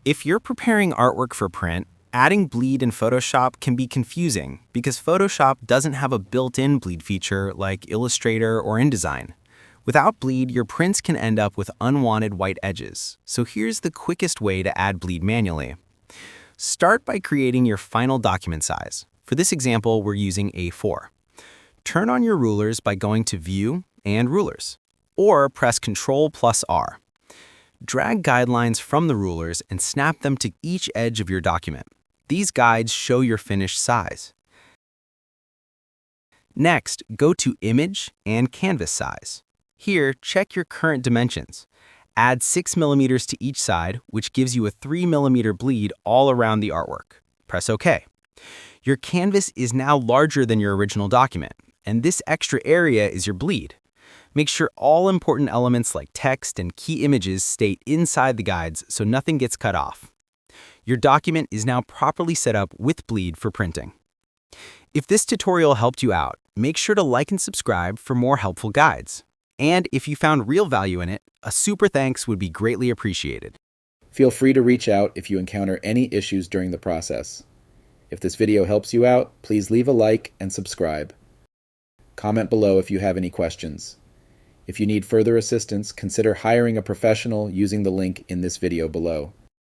If you're preparing artwork for print, adding bleed in Photoshop can be confusing because Photoshop doesn't have a built-in bleed feature like Illustrator or InDesign. Without bleed, your prints can end up with unwanted white edges. So here's the quickest way to add bleed manually. Start by creating your final document size. For this example, we're using A4. Turn on your rulers by going to View and Rulers, or press Ctrl+R. Drag guidelines from the rulers and snap them to each edge of your document. These guides show your finished size. Next, go to Image and Canvas Size. Here, check your current dimensions. Add 6 mm to each side, which gives you a 3 mm bleed all around the artwork. Press OK. Your canvas is now larger than your original document, and this extra area is your bleed. Make sure all important elements like text and key images stay inside the guides so nothing gets cut off. Your document is now properly set up with bleed for printing. If this tutorial helped you out, make sure to like and subscribe for more helpful guides. And if you found real value in it, a super thanks would be greatly appreciated. Feel free to reach out if you encounter any issues during the process. If this video helps you out, please leave a like and subscribe. Comment below if you have any questions. If you need further assistance, consider hiring a professional using the link in this video below.